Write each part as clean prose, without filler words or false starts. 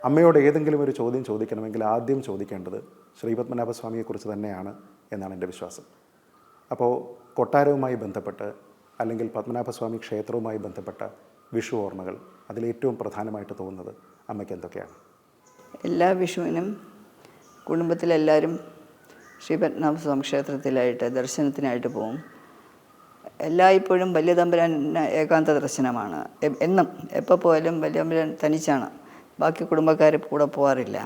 അമ്മയോട് ഏതെങ്കിലും ഒരു ചോദ്യം ചോദിക്കണമെങ്കിൽ ആദ്യം ചോദിക്കേണ്ടത് ശ്രീപത്മനാഭസ്വാമിയെക്കുറിച്ച് തന്നെയാണ് എന്നാണ് എൻ്റെ വിശ്വാസം. അപ്പോൾ കൊട്ടാരവുമായി ബന്ധപ്പെട്ട് അല്ലെങ്കിൽ പത്മനാഭസ്വാമി ക്ഷേത്രവുമായി ബന്ധപ്പെട്ട വിഷു ഓർമ്മകൾ അതിലേറ്റവും പ്രധാനമായിട്ട് തോന്നുന്നത് അമ്മയ്ക്ക് എന്തൊക്കെയാണ്? എല്ലാ വിഷുവിനും കുടുംബത്തിലെല്ലാവരും ശ്രീപത്മനാഭസ്വാമി ക്ഷേത്രത്തിലായിട്ട് ദർശനത്തിനായിട്ട് പോകും. എല്ലായ്പ്പോഴും വലിയ തമ്പുരാൻ ഏകാന്ത ദർശനമാണ്. എന്നും എപ്പോൾ പോയാലും വലിയ തമ്പുരാൻ തനിച്ചാണ്, ബാക്കി കുടുംബക്കാർ കൂടെ പോകാറില്ല.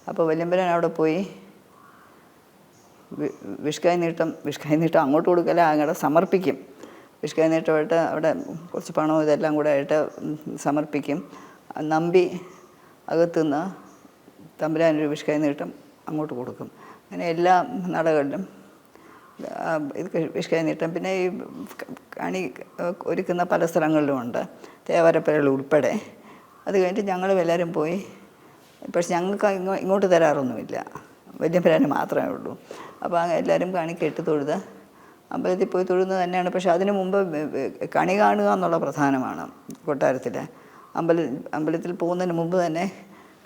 അപ്പോൾ വലിയ തമ്പുരാൻ അവിടെ പോയി വിഷ്കായി നീട്ടം അങ്ങോട്ട് കൊടുക്കല, അങ്ങോട്ട് സമർപ്പിക്കും. വിഷ്കായി നീട്ടമായിട്ട് അവിടെ കുറച്ച് പണവും ഇതെല്ലാം കൂടെ ആയിട്ട് സമർപ്പിക്കും. നമ്പി അകത്തുനിന്ന് തമ്പുരാനൊരു വിഷ്കായി നീട്ടം അങ്ങോട്ട് കൊടുക്കും. അങ്ങനെ എല്ലാ നടകളിലും ഇത് വിഷ്കായി നീട്ടം. പിന്നെ ഈ കണി ഒരുക്കുന്ന പല സ്ഥലങ്ങളിലുമുണ്ട്, തേവരപ്പരകൾ ഉൾപ്പെടെ. അത് കഴിഞ്ഞിട്ട് ഞങ്ങളും എല്ലാവരും പോയി. പക്ഷെ ഞങ്ങൾക്ക് ഇങ്ങോട്ട് തരാറൊന്നുമില്ല, വലിയ പരാന് മാത്രമേ ഉള്ളൂ. അപ്പോൾ എല്ലാവരും കണിക്കെട്ട് തൊഴുത് അമ്പലത്തിൽ പോയി തൊഴുന്നത് തന്നെയാണ്. പക്ഷെ അതിനു മുമ്പ് കണി കാണുക എന്നുള്ള പ്രധാനമാണ് കൊട്ടാരത്തിൽ. അമ്പലത്തിൽ പോകുന്നതിന് മുമ്പ് തന്നെ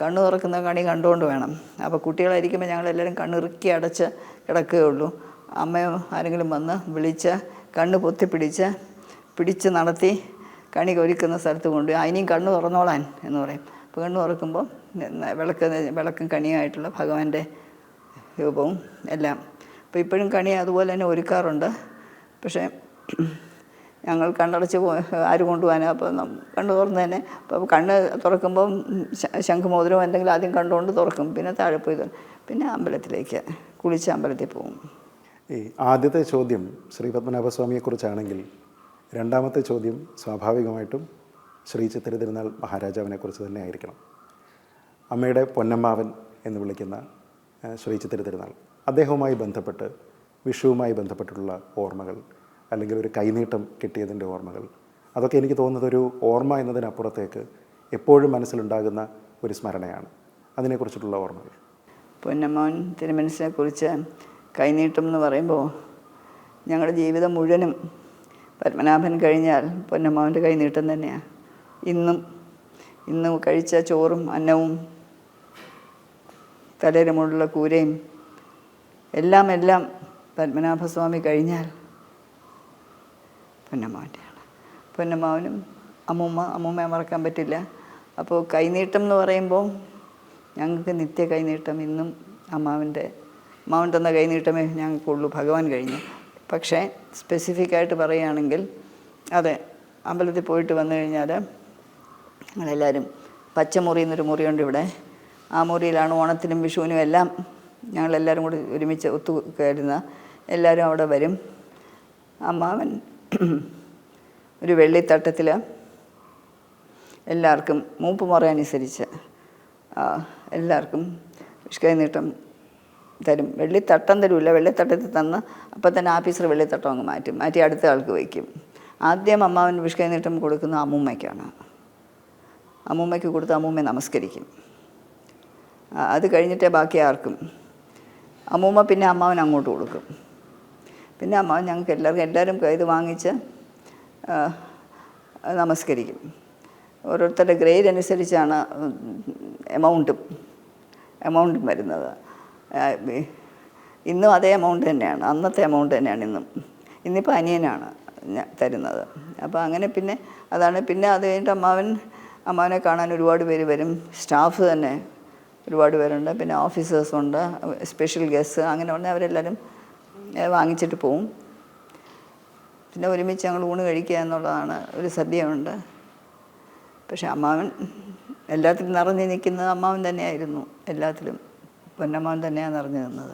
കണ്ണ് തുറക്കുന്ന കണി കണ്ടുകൊണ്ട് വേണം. അപ്പോൾ കുട്ടികളായിരിക്കുമ്പോൾ ഞങ്ങളെല്ലാവരും കണ്ണിറുക്കി അടച്ച് കിടക്കുകയുള്ളൂ. അമ്മയോ ആരെങ്കിലും വന്ന് വിളിച്ച് കണ്ണ് പിടിച്ച് നടത്തി കണി ഒരുക്കുന്ന സ്ഥലത്ത് കൊണ്ട് ഇനിയും കണ്ണ് തുറന്നോളാൻ എന്ന് പറയും. അപ്പോൾ കണ്ണ് തുറക്കുമ്പോൾ വിളക്കും കണിയായിട്ടുള്ള ഭഗവാന്റെ രൂപവും എല്ലാം. അപ്പോൾ ഇപ്പോഴും കണി അതുപോലെ തന്നെ ഒരുക്കാറുണ്ട്. പക്ഷേ ഞങ്ങൾ കണ്ണടച്ച് ആര് കൊണ്ടുപോകാൻ, അപ്പോൾ കണ്ണ് തുറന്ന് തന്നെ. അപ്പോൾ കണ്ണ് തുറക്കുമ്പം ശംഖുമോതിരവും എന്തെങ്കിലും ആദ്യം കണ്ടുകൊണ്ട് തുറക്കും, പിന്നെ താഴെ പോയി പിന്നെ അമ്പലത്തിലേക്ക് കുളിച്ച് അമ്പലത്തിൽ പോകും. ഈ ആദ്യത്തെ ചോദ്യം ശ്രീപത്മനാഭസ്വാമിയെക്കുറിച്ചാണെങ്കിൽ രണ്ടാമത്തെ ചോദ്യം സ്വാഭാവികമായിട്ടും ശ്രീ ചിത്തിര തിരുനാൾ മഹാരാജാവിനെക്കുറിച്ച് തന്നെ ആയിരിക്കണം. അമ്മയുടെ പൊന്നമ്മാവൻ എന്ന് വിളിക്കുന്ന ശ്രീ ചിത്തിര തിരുനാൾ, അദ്ദേഹവുമായി ബന്ധപ്പെട്ട് വിഷുവുമായി ബന്ധപ്പെട്ടിട്ടുള്ള ഓർമ്മകൾ അല്ലെങ്കിൽ ഒരു കൈനീട്ടം കിട്ടിയതിൻ്റെ ഓർമ്മകൾ, അതൊക്കെ എനിക്ക് തോന്നുന്നത് ഒരു ഓർമ്മ എന്നതിനപ്പുറത്തേക്ക് എപ്പോഴും മനസ്സിലുണ്ടാകുന്ന ഒരു സ്മരണയാണ്. അതിനെക്കുറിച്ചിട്ടുള്ള ഓർമ്മകൾ. പൊന്നമ്മാവൻ തിരുമനസിനെക്കുറിച്ച് കൈനീട്ടം എന്ന് പറയുമ്പോൾ ഞങ്ങളുടെ ജീവിതം മുഴുവനും പത്മനാഭൻ കഴിഞ്ഞാൽ പൊന്നമ്മാവൻ്റെ കൈനീട്ടം തന്നെയാണ്. ഇന്നും കഴിച്ച ചോറും അന്നവും തലയുടെ മുകളിലുള്ള കൂരയും എല്ലാം പത്മനാഭസ്വാമി കഴിഞ്ഞാൽ പൊന്നമ്മാവൻ്റെയാണ്. പൊന്നമ്മാവനും അമ്മൂമ്മയെ മറക്കാൻ പറ്റില്ല. അപ്പോൾ കൈനീട്ടം എന്ന് പറയുമ്പോൾ ഞങ്ങൾക്ക് നിത്യ കൈനീട്ടം. ഇന്നും അമ്മാവൻ തന്ന കൈനീട്ടമേ ഞങ്ങൾക്കുള്ളൂ, ഭഗവാൻ കഴിഞ്ഞു. പക്ഷേ സ്പെസിഫിക്കായിട്ട് പറയുകയാണെങ്കിൽ അതെ, അമ്പലത്തിൽ പോയിട്ട് വന്നു കഴിഞ്ഞാൽ ഞങ്ങളെല്ലാവരും പച്ചമുറി എന്നൊരു മുറിയുണ്ട് ഇവിടെ. ആ മുറിയിലാണ് ഓണത്തിനും വിഷുവിനും എല്ലാം ഞങ്ങളെല്ലാവരും കൂടി ഒരുമിച്ച് ഒത്തുകയറുന്ന. എല്ലാവരും അവിടെ വരും. അമ്മാവൻ ഒരു വെള്ളിത്തട്ടത്തിൽ എല്ലാവർക്കും മൂപ്പ് മുറയനുസരിച്ച് എല്ലാവർക്കും വിഷ്കായി നീട്ടം തരും. വെള്ളിത്തട്ടം തരില്ല, വെള്ളിത്തട്ടത്തിൽ തന്ന് അപ്പം തന്നെ ആഫീസർ വെള്ളിത്തട്ടം അങ്ങ് മാറ്റി അടുത്ത ആൾക്ക് വയ്ക്കും. ആദ്യം അമ്മാവൻ വിഷ്കായി നീട്ടം കൊടുക്കുന്നത് അമ്മൂമ്മയ്ക്കാണ്. അമ്മൂമ്മയ്ക്ക് കൊടുത്ത് അമ്മൂമ്മയെ നമസ്കരിക്കും. അത് കഴിഞ്ഞിട്ടേ ബാക്കി ആർക്കും. അമ്മൂമ്മ പിന്നെ അമ്മാവൻ അങ്ങോട്ട് കൊടുക്കും. പിന്നെ അമ്മാവൻ ഞങ്ങൾക്ക് എല്ലാവരും ഇത് വാങ്ങിച്ച് നമസ്കരിക്കും. ഓരോരുത്തരുടെ ഗ്രേഡ് അനുസരിച്ചാണ് എമൗണ്ടും വരുന്നത്. ഇന്നും അതേ എമൗണ്ട് തന്നെയാണ്, അന്നത്തെ എമൗണ്ട് തന്നെയാണ് ഇന്നിപ്പോൾ അനിയനാണ് തരുന്നത്. അപ്പോൾ അങ്ങനെ പിന്നെ അതാണ്. പിന്നെ അത് കഴിഞ്ഞിട്ട് അമ്മാവനെ കാണാൻ ഒരുപാട് പേര് വരും. സ്റ്റാഫ് തന്നെ ഒരുപാട് പേരുണ്ട്. പിന്നെ ഓഫീസേഴ്സുണ്ട്, സ്പെഷ്യൽ ഗസ്റ്റ്, അങ്ങനെ പറഞ്ഞാൽ അവരെല്ലാവരും വാങ്ങിച്ചിട്ട് പോവും. പിന്നെ ഒരുമിച്ച് ഞങ്ങൾ ഊണ് കഴിക്കുക എന്നുള്ളതാണ്. ഒരു സദ്യയുണ്ട്. പക്ഷെ അമ്മാവൻ എല്ലാത്തിലും നിറഞ്ഞു നിൽക്കുന്നത് അമ്മാവൻ തന്നെയായിരുന്നു. എല്ലാത്തിലും പൊന്നമ്മാവൻ തന്നെയാണ് നിറഞ്ഞു നിന്നത്.